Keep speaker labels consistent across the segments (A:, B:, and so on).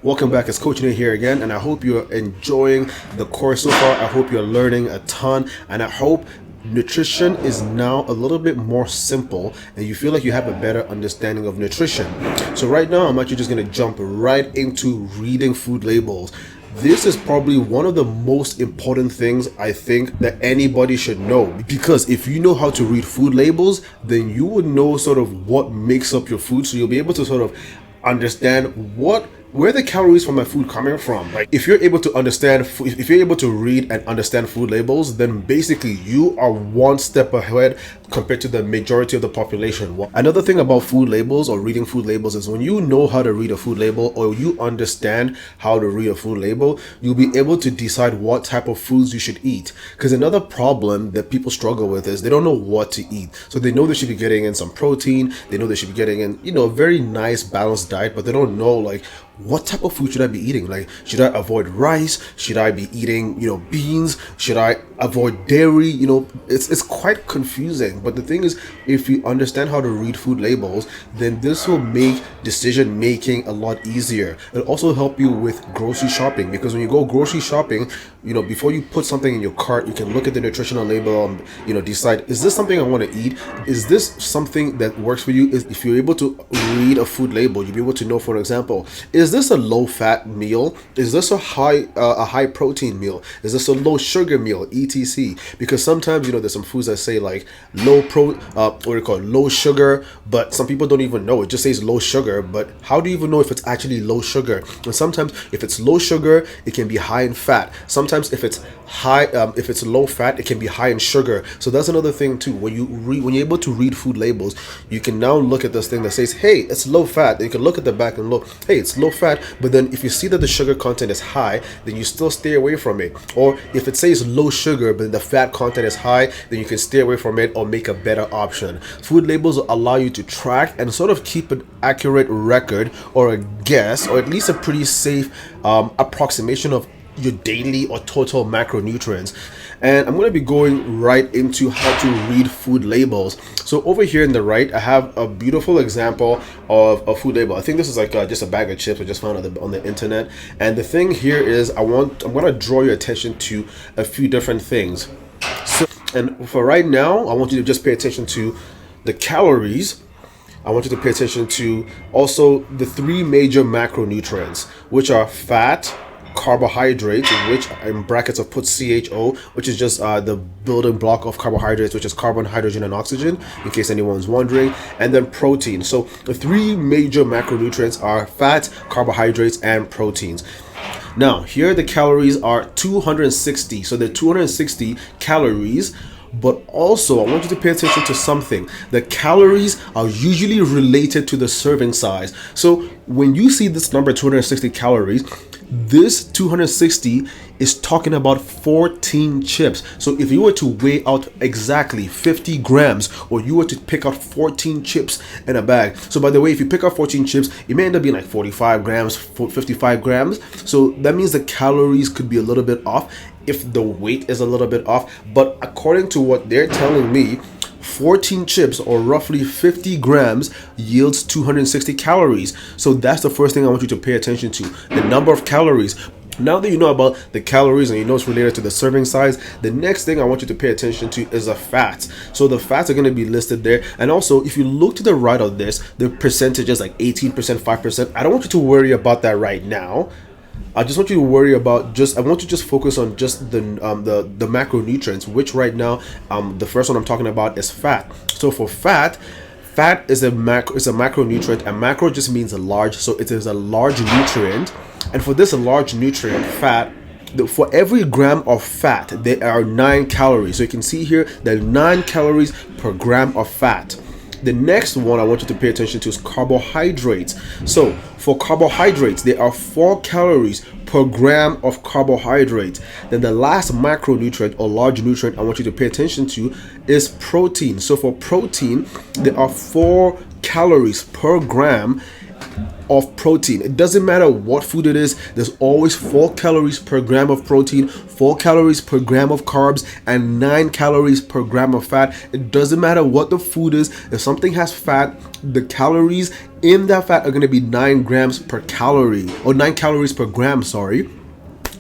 A: Welcome back. It's Coach Nate here again, and I hope you're enjoying the course so far. I hope you're learning a ton, and I hope nutrition is now a little bit more simple and you feel like you have a better understanding of nutrition. So right now, I'm actually just going to jump right into reading food labels. This is probably one of the most important things I think that anybody should know, because if you know how to read food labels, then you would know sort of what makes up your food, so you'll be able to sort of understand where the calories from my food coming from. Like if you're able to understand, if you're able to read and understand food labels, then basically you are one step ahead compared to the majority of the population. Another thing about food labels or reading food labels is when you know how to read a food label or you understand how to read a food label, you'll be able to decide what type of foods you should eat. Because another problem that people struggle with is they don't know what to eat. So they know they should be getting in some protein, they know they should be getting in, a very nice balanced diet, but they don't know like what type of food should I be eating? Like, should I avoid rice? Should I be eating, beans? Should I avoid dairy? It's quite confusing. But the thing is, if you understand how to read food labels, then this will make decision making a lot easier. It'll also help you with grocery shopping, because when you go grocery shopping, before you put something in your cart, you can look at the nutritional label and, decide, is this something I want to eat? Is this something that works for you? If you're able to read a food label, you'll be able to know, for example, is this a low fat meal? Is this a high protein meal? Is this a low sugar meal, etc? Because sometimes there's some foods that say like low sugar, but some people don't even know. It just says low sugar, but how do you even know if it's actually low sugar? And sometimes if it's low sugar, it can be high in fat. Sometimes if it's if it's low fat, it can be high in sugar. So that's another thing too. When you're able to read food labels, you can now look at this thing that says, hey, it's low fat. And you can look at the back and look, hey, it's low fat. But then if you see that the sugar content is high, then you still stay away from it. Or if it says low sugar but the fat content is high, then you can stay away from it or make a better option. Food labels allow you to track and sort of keep an accurate record or a guess, or at least a pretty safe approximation of your daily or total macronutrients. And I'm going to be going right into how to read food labels. So over here in the right, I have a beautiful example of a food label. I think this is like just a bag of chips I just found on the internet. And the thing here is I'm going to draw your attention to a few different things. And for right now, I want you to just pay attention to the calories. I want you to pay attention to also the three major macronutrients, which are fat, carbohydrates, which in brackets I've put CHO, which is just the building block of carbohydrates, which is carbon, hydrogen, and oxygen, in case anyone's wondering, and then protein. So the three major macronutrients are fat, carbohydrates, and proteins. Now, here the calories are 260. So the 260 calories. But also, I want you to pay attention to something. The calories are usually related to the serving size. So when you see this number 260 calories, this 260 is talking about 14 chips. So if you were to weigh out exactly 50 grams, or you were to pick out 14 chips in a bag. So by the way, if you pick out 14 chips, it may end up being like 45 grams, 55 grams. So that means the calories could be a little bit off if the weight is a little bit off. But according to what they're telling me, 14 chips or roughly 50 grams yields 260 calories. So that's the first thing I want you to pay attention to, the number of calories. Now that you know about the calories and you know it's related to the serving size, the next thing I want you to pay attention to is the fats. So the fats are going to be listed there. And also, if you look to the right of this, the percentages like 18%, 5%. I don't want you to worry about that right now. I just want you to worry about I want you to just focus on just the macronutrients, which right now, the first one I'm talking about is fat. So for fat is a macronutrient, and macro just means a large, so it is a large nutrient. And for this large nutrient, fat, for every gram of fat, there are 9 calories. So you can see here, there are 9 calories per gram of fat. The next one I want you to pay attention to is carbohydrates. So for carbohydrates, there are 4 calories per gram of carbohydrates. Then the last macronutrient or large nutrient I want you to pay attention to is protein. So for protein, there are 4 calories per gram of protein. It doesn't matter what food it is, there's always 4 calories per gram of protein, 4 calories per gram of carbs, and 9 calories per gram of fat. It doesn't matter what the food is. If something has fat, the calories in that fat are going to be 9 grams per calorie, or 9 calories per gram, sorry.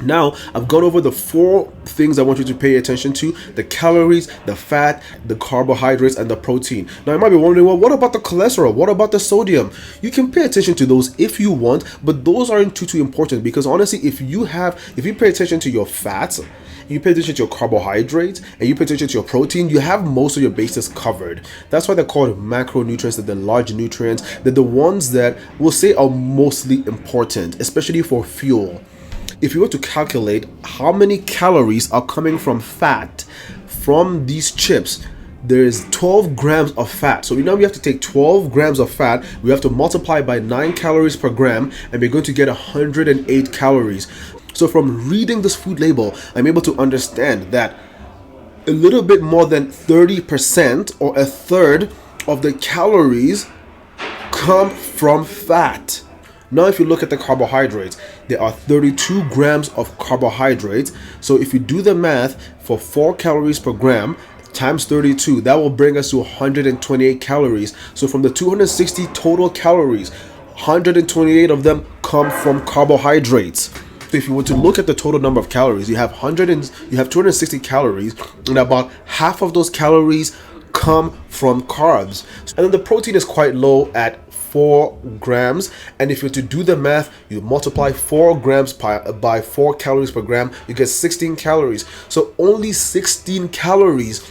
A: Now, I've gone over the 4 things I want you to pay attention to: the calories, the fat, the carbohydrates, and the protein. Now, you might be wondering, well, what about the cholesterol? What about the sodium? You can pay attention to those if you want, but those aren't too important, because honestly, if you pay attention to your fats, you pay attention to your carbohydrates, and you pay attention to your protein, you have most of your bases covered. That's why they're called macronutrients. They're the large nutrients. They're the ones that we'll say are mostly important, especially for fuel. If you were to calculate how many calories are coming from fat from these chips, there is 12 grams of fat. So now we have to take 12 grams of fat, we have to multiply by 9 calories per gram, and we're going to get 108 calories. So from reading this food label, I'm able to understand that a little bit more than 30% or a third of the calories come from fat. Now, if you look at the carbohydrates, there are 32 grams of carbohydrates. So if you do the math for 4 calories per gram times 32, that will bring us to 128 calories. So from the 260 total calories, 128 of them come from carbohydrates. So if you were to look at the total number of calories, you have 260 calories, and about half of those calories come from carbs. And then the protein is quite low at 4 grams, and if you're to do the math, you multiply 4 grams by 4 calories per gram, you get 16 calories. So only 16 calories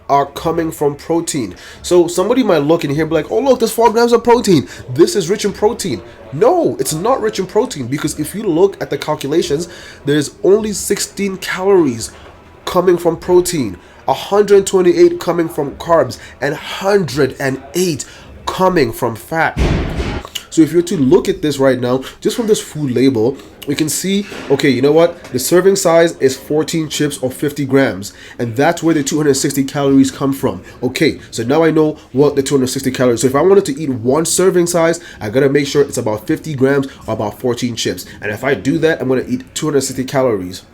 A: are coming from protein. So somebody might look in here and be like, oh look, there's 4 grams of protein, this is rich in protein. No, it's not rich in protein, because if you look at the calculations, there's only 16 calories coming from protein, 128 coming from carbs, and 108 coming from fat. So if you're to look at this right now, just from this food label, we can see, okay, you know what? The serving size is 14 chips or 50 grams, and that's where the 260 calories come from. Okay, so now I know what the 260 calories. So if I wanted to eat one serving size, I gotta make sure it's about 50 grams or about 14 chips. And if I do that, I'm gonna eat 260 calories.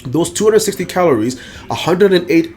A: Those 260 calories, 108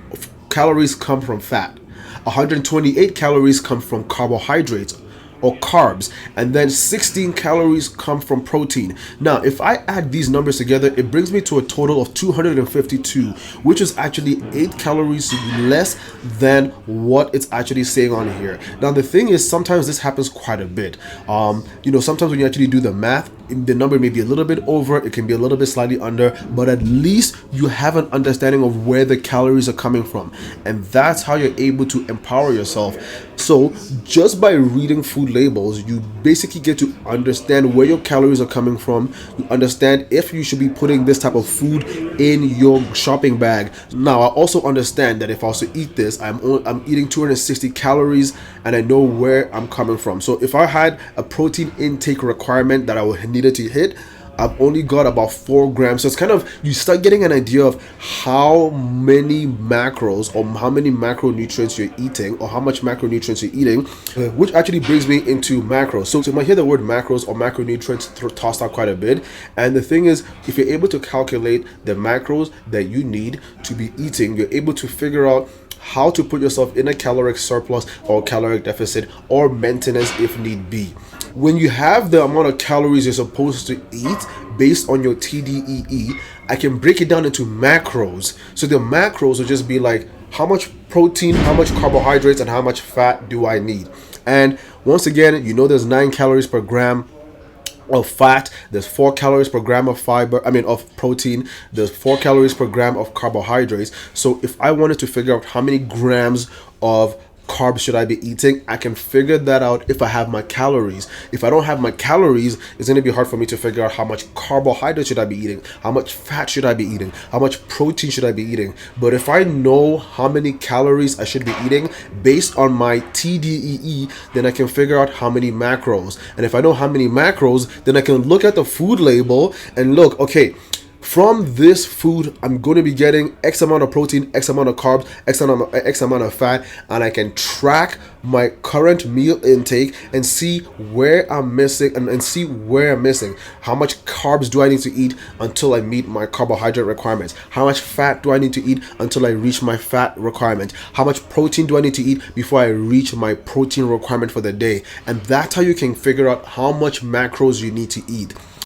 A: calories come from fat. 128 calories come from carbohydrates or carbs, and then 16 calories come from protein. Now, if I add these numbers together, it brings me to a total of 252, which is actually 8 calories less than what it's actually saying on here. Now, the thing is, sometimes this happens quite a bit. Sometimes when you actually do the math, the number may be a little bit over, it can be a little bit slightly under, but at least you have an understanding of where the calories are coming from, and that's how you're able to empower yourself. So just by reading food labels, you basically get to understand where your calories are coming from. You understand if you should be putting this type of food in your shopping bag. Now, I also understand that if I was to eat this, I'm eating 260 calories, and I know where I'm coming from. So if I had a protein intake requirement that I needed to hit, I've only got about 4 grams. So it's kind of, you start getting an idea of how many macros or how many macronutrients you're eating, or how much macronutrients you're eating, which actually brings me into macros. So you might hear the word macros or macronutrients tossed out quite a bit. And the thing is, if you're able to calculate the macros that you need to be eating, you're able to figure out how to put yourself in a caloric surplus or caloric deficit or maintenance if need be. When you have the amount of calories you're supposed to eat based on your TDEE, I can break it down into macros. So the macros will just be like, how much protein, how much carbohydrates, and how much fat do I need? And once again, there's 9 calories per gram of fat, there's 4 calories per gram of of protein, there's 4 calories per gram of carbohydrates. So if I wanted to figure out how many grams of carbs should I be eating, I can figure that out if I have my calories. If I don't have my calories, it's going to be hard for me to figure out how much carbohydrate should I be eating, how much fat should I be eating, how much protein should I be eating. But if I know how many calories I should be eating based on my TDEE, then I can figure out how many macros. And if I know how many macros, then I can look at the food label and look, okay, from this food, I'm going to be getting X amount of protein, X amount of carbs, X amount of fat, and I can track my current meal intake and see where I'm missing and see where I'm missing. How much carbs do I need to eat until I meet my carbohydrate requirements? How much fat do I need to eat until I reach my fat requirement? How much protein do I need to eat before I reach my protein requirement for the day? And that's how you can figure out how much macros you need to eat.